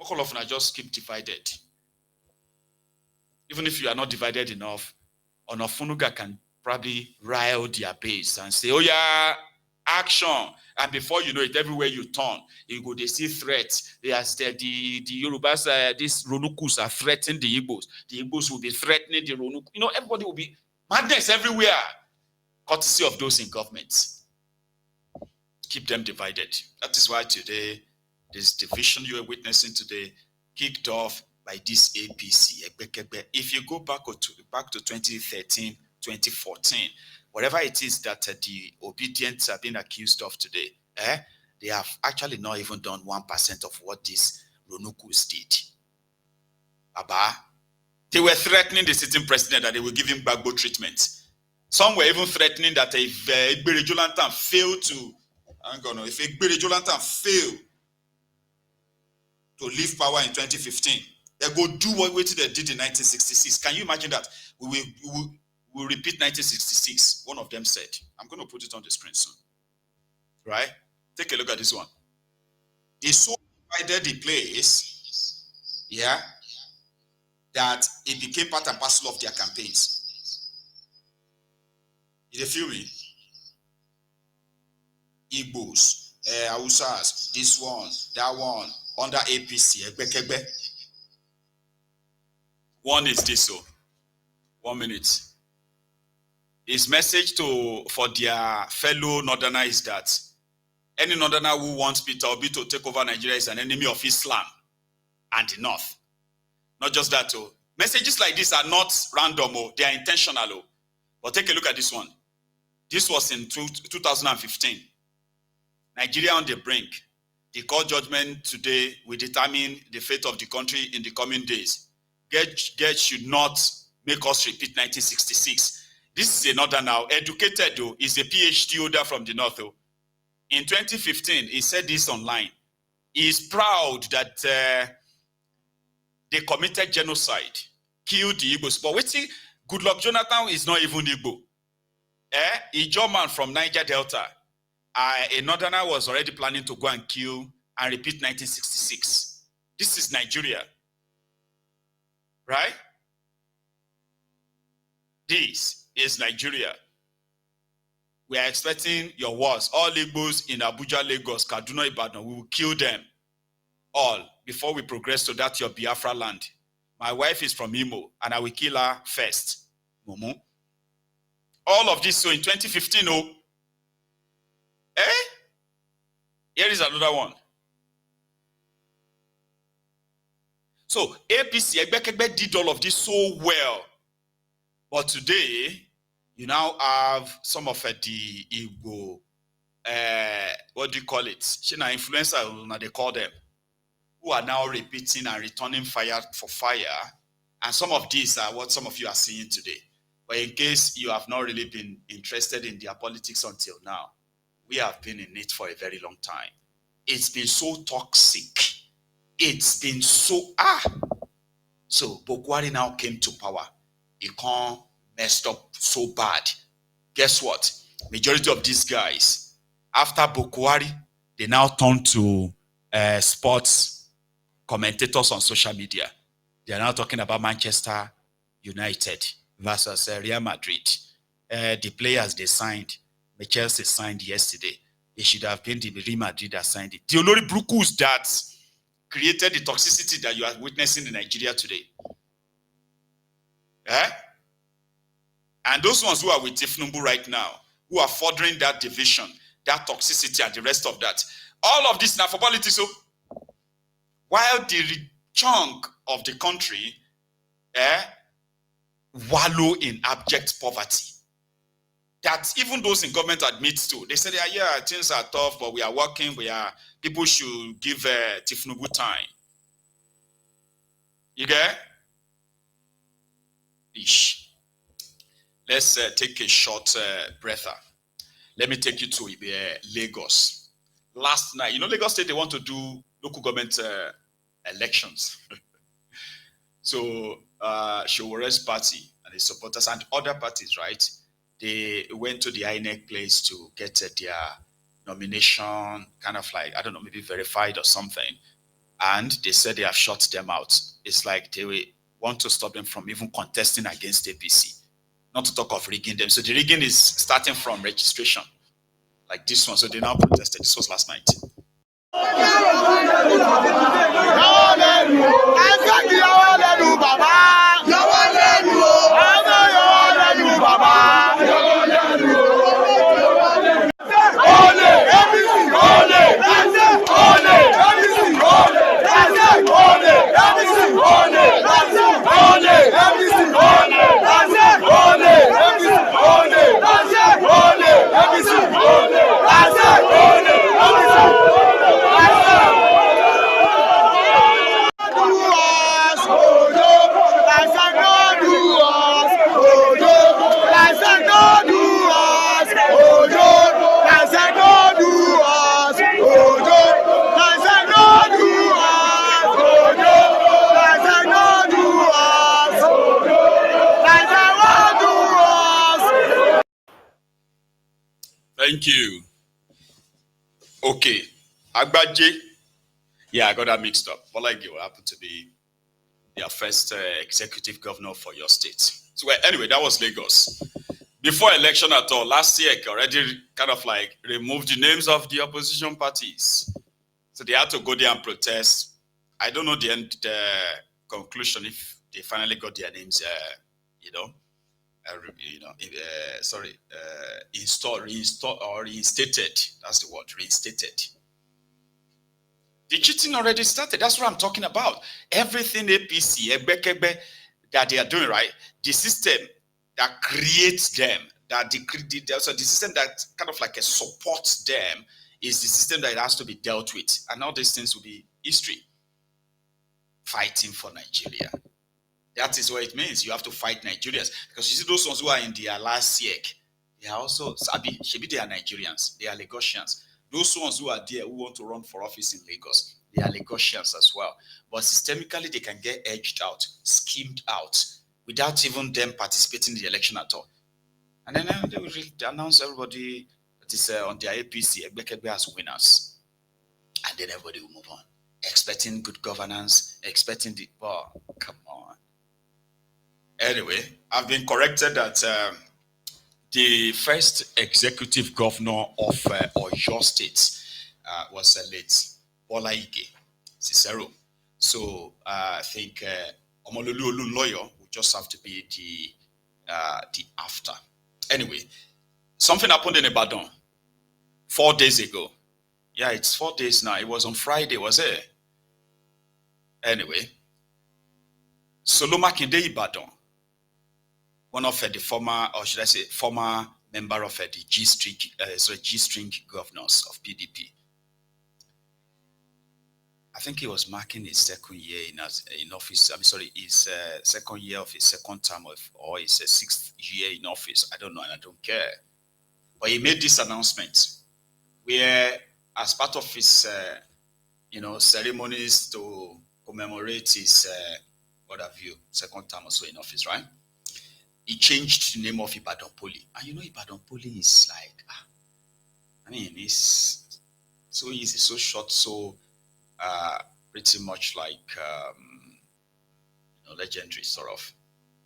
All of them just keep divided. Even if you are not divided enough, Onofunuga can probably rile their base and say, oh yeah, action. And before you know it, everywhere you turn, you go, they see threats. The Yorubas, these Ronukus are threatening the Igbos. The Igbos will be threatening the Ronukus. You know, everybody will be madness everywhere, courtesy of those in government. Keep them divided. That is why today, this division you are witnessing today kicked off by this APC. If you go back to 2013, 2014, whatever it is that the obedience are being accused of today, they have actually not even done 1% of what these Ronukus did. Abba, they were threatening the sitting president that they will give him bagbo treatment. Some were even threatening that if Igbere Jolantan failed to, if Igbere Jolantan failed to leave power in 2015, they go do what they did in 1966. Can you imagine that? We will repeat 1966. One of them said. I'm going to put it on the screen soon. Right? Take a look at this one. They so divided the place, yeah, that it became part and parcel of their campaigns. Did you feel me? Igbos, Hausas, this one, that one, under APC, Egbekegbe. One is this, so 1 minute. His message for their fellow Northerner is that any Northerner who wants Peter Obi to take over Nigeria is an enemy of Islam and the North. Not just that, oh. Messages like this are not random, oh. They are intentional. Oh. But take a look at this one. This was in 2015. Nigeria on the brink. The court judgment today will determine the fate of the country in the coming days. Get should not make us repeat 1966. This is a Northerner now. Educated, though, is a PhD holder from the North. Though. In 2015, he said this online. He is proud that they committed genocide, killed the Igbos. But wait, see, Goodluck Jonathan is not even Igbo. A German from Niger Delta. A Northerner was already planning to go and kill and repeat 1966. This is Nigeria. Right? This is Nigeria. We are expecting your words. All Igbos in Abuja, Lagos, Kaduna, Ibadan, we will kill them all before we progress to that your Biafra land. My wife is from Imo, and I will kill her first. Momo. All of this, so in 2015, oh. Here is another one. So, APC, Egbekegbe did all of this so well. But today, you now have some of the Igbo, what do you call it? China influencers, they call them, who are now repeating and returning fire for fire. And some of these are what some of you are seeing today. But in case you have not really been interested in their politics until now, we have been in it for a very long time. It's been so toxic. It's been so, So Bokwari now came to power. It messed up so bad. Guess what? Majority of these guys, after Bokwari, they now turn to sports commentators on social media. They are now talking about Manchester United versus Real Madrid. The players they signed, Chelsea signed yesterday. It should have been the Real Madrid that signed it. The Olori Brukus that created the toxicity that you are witnessing in Nigeria today. And those ones who are with Tifnumbu right now, who are furthering that division, that toxicity and the rest of that. All of this now for politics. So, while the chunk of the country wallow in abject poverty, that even those in government admit to. They say, yeah, things are tough, but we are working. People should give Tifnubu time. You get? Ish. Let's take a short breather. Let me take you to Lagos. Last night, Lagos State, they want to do local government elections. So, Showore's party and his supporters and other parties, right? They went to the INEC place to get their nomination, kind of like, I don't know, maybe verified or something. and they said they have shut them out. It's like they want to stop them from even contesting against APC, not to talk of rigging them. So the rigging is starting from registration, like this one. So they now protested. This was last night. Thank you. Okay. Agbaje. Yeah, I got that mixed up. But like you happened to be their first executive governor for your state. So anyway, that was Lagos. Before election at all, last year already kind of like removed the names of the opposition parties. So they had to go there and protest. I don't know the end conclusion if they finally got their names, reinstated. That's the word, reinstated. The cheating already started. That's what I'm talking about. Everything APC, Ebekebe, that they are doing, right? The system that creates them, so the system that kind of like supports them is the system that it has to be dealt with. And all these things will be history. Fighting for Nigeria. That is what it means. You have to fight Nigerians. Because you see those ones who are in their last year, they are also, maybe they are Nigerians, they are Lagosians. Those ones who are there who want to run for office in Lagos, they are Lagosians as well. But systemically, they can get edged out, schemed out, without even them participating in the election at all. And then they will announce everybody that is on their APC, Ebekebe as winners. And then everybody will move on. Expecting good governance, expecting the, oh, come on. Anyway, I've been corrected that the first executive governor of Oyo State was late Bola Ige Cicero. So I think Omololu Olunloyo will just have to be the after. Anyway, something happened in Ibadan 4 days ago. Yeah, it's 4 days now. It was on Friday, was it? Anyway, Soloma Kinde Ibadan, one of the former, or should I say, former member of the G-string governors of PDP. I think he was marking his second year in office. His second year of his second term or his sixth year in office. I don't know, and I don't care. But he made this announcement where, as part of his, ceremonies to commemorate his, second term or so in office, right? He changed the name of Ibadan Poly. And Ibadan Poly is like, it's so easy, so short, so pretty much like, legendary sort of.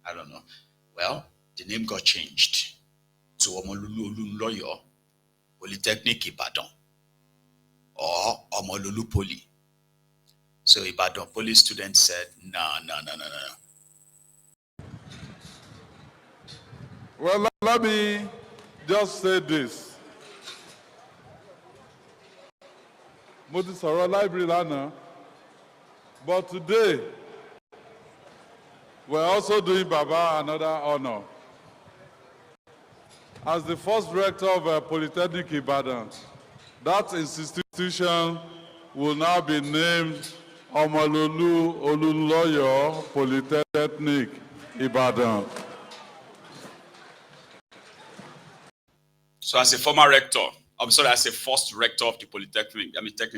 I don't know. Well, the name got changed to Omololu Olunloyo Polytechnic Ibadan or Omololu Poly. So Ibadan Poly students said, no. Well, let me just say this. Mo ti sọ̀rọ̀ library lánàá, but today we're also doing Baba another honor. As the first rector of Polytechnic Ibadan, that institution will now be named Omololu Olunloyo Polytechnic Ibadan. So as a former rector, as a first rector of the Polytechnic,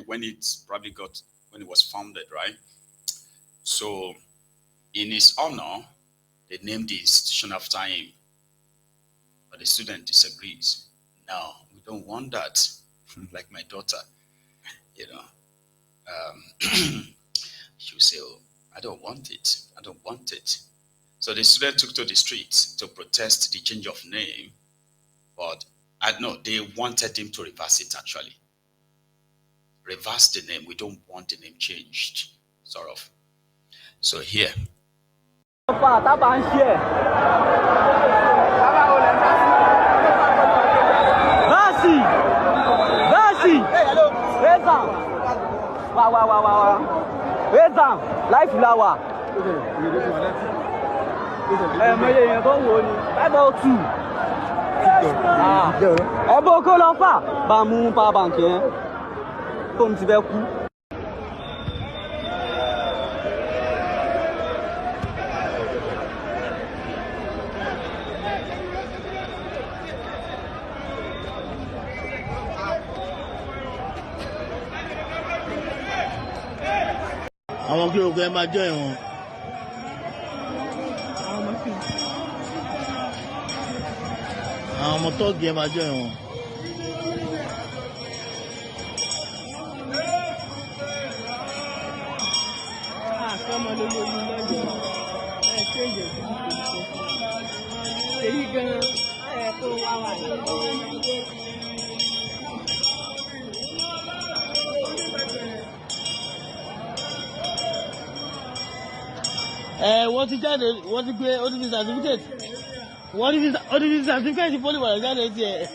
when it was founded, right? So in his honor, they named the institution after him. But the student disagrees. No, we don't want that. Like my daughter, She would say, oh, I don't want it. I don't want it. So the student took to the streets to protest the change of name, but they wanted him to reverse it actually. Reverse the name. We don't want the name changed, sort of. So here. Life flower. Àwọn kí o kẹ́ máa jọ ìwọ̀n. Àwọn ọmọ tọ́ọ̀gì ẹ máa jọ ìwọ̀n. Wọ́n ti jáde, wọ́n ti gbé odidi certificate. Odidi certificate poli wà jáde tiẹ̀.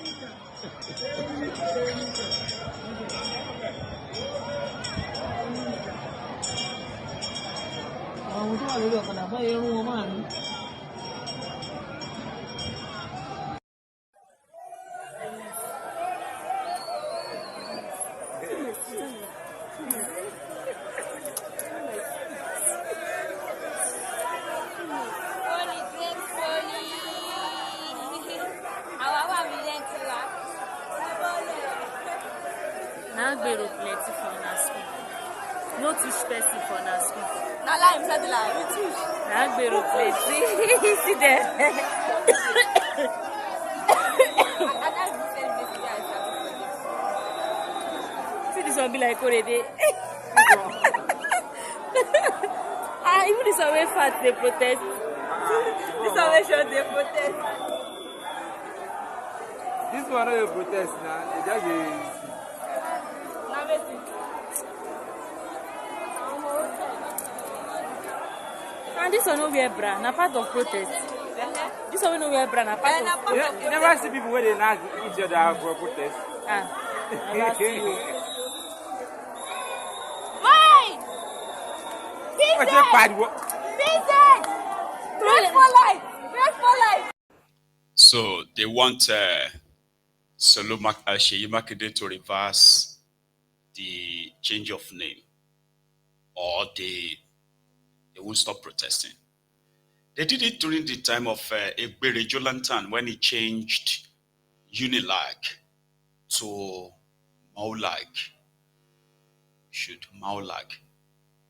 Àwọn tó wà lórí ọ̀kadà fẹ́ irun wọn máa ní. Nagbero plenty for na school. No touch person for na school. Na lie, I'm saying lie. We touch. Nagbero plenty. See there. See this one be like Korede. Even this one way fat they protest. This one way short they protest. This one no protest now. It just and this one no wear bra, na part of protest. This one no wear bra, na part of protest. You never see people where they knock each other for protest. I never see you. Why? What's your bad work? Vincent! Break for life! Break for life! So they want Seyi Makinde to reverse the change of name, or they won't stop protesting. They did it during the time of Egbere Jolantan when he changed Unilag to Maulag.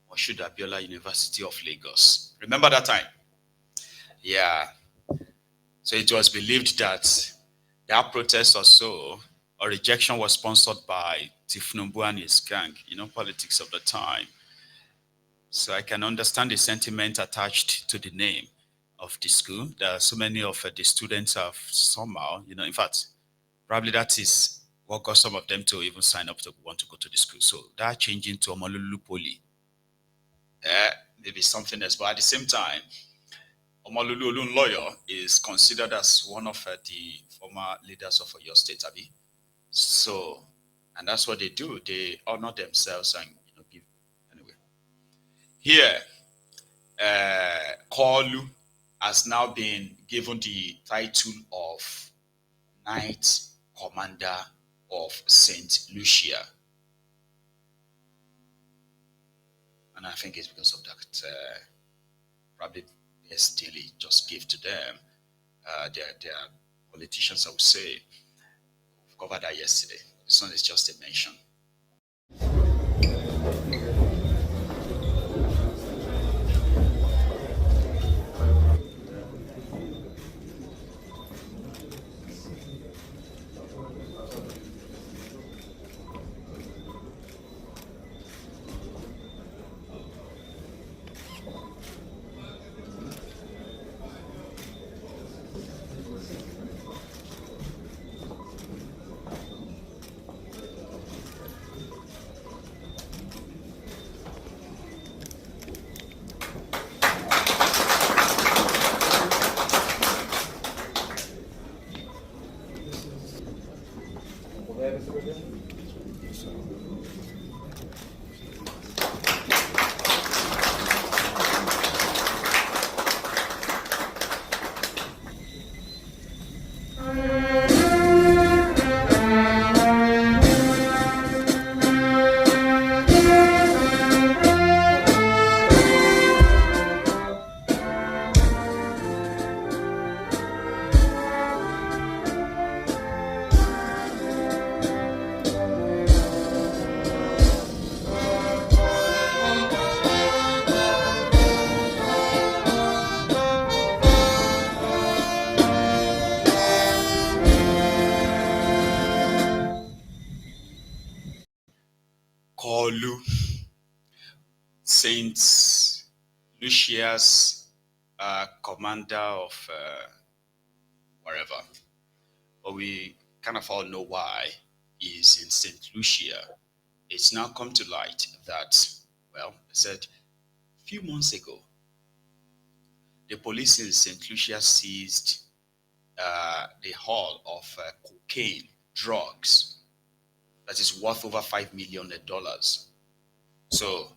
Or should Abiola University of Lagos. Remember that time? Yeah. So it was believed that protest or so, or rejection was sponsored by Tifnumbu and his gang, politics of the time. So I can understand the sentiment attached to the name of the school. There are so many of the students have somehow, in fact, probably that is what got some of them to even sign up to want to go to the school. So that changing to Omololu Poly, maybe something else. But at the same time, Omololu Olunloyo is considered as one of the former leaders of Oyo State, Abi. So, and that's what they do. They honor themselves and give. Anyway, here, Kolu has now been given the title of Knight Commander of Saint Lucia, and I think it's because of that. Probably STL just gave to them. Their politicians, I would say. We've covered that yesterday. This one is just a mention. Saint Lucia's commander of wherever. But we kind of all know why he's in St. Lucia. It's now come to light that, well, I said a few months ago, the police in St. Lucia seized the haul of cocaine, drugs, that is worth over $5 million. So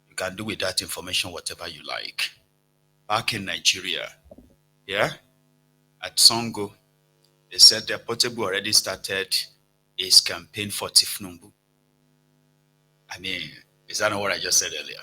you can do with that information whatever you like. Back in Nigeria, yeah, at Songo, they said their Portable already started its campaign for Tifnumbu. I mean, is that not what I just said earlier?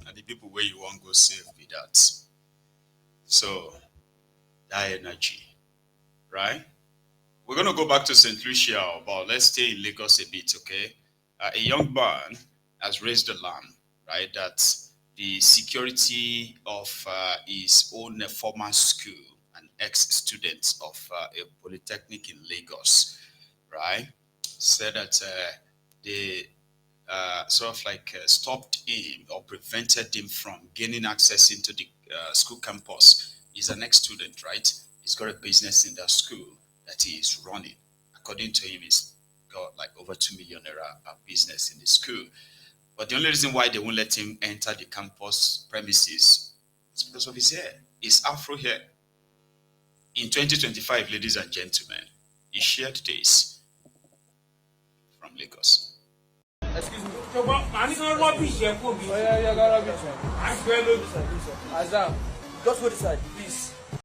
And the people where you want go save with that. So that energy, right? We're gonna go back to St. Lucia, but let's stay in Lagos a bit, okay? A young man has raised alarm, right? That the security of his own former school, an ex-student of a polytechnic in Lagos, right? Said that they sort of like stopped him or prevented him from gaining access into the school campus. He's an ex-student, right? He's got a business in that school that he is running. According to him, he's got like over 2 million naira business in the school. But the only reason why they won't let him enter the campus premises is because of his hair. His afro hair. In 2025, ladies and gentlemen, he shared this from Lagos. Excuse me. I need some rubbish here for me. Oh, yeah, got rubbish. I swear, look. Azam, just go this side, please.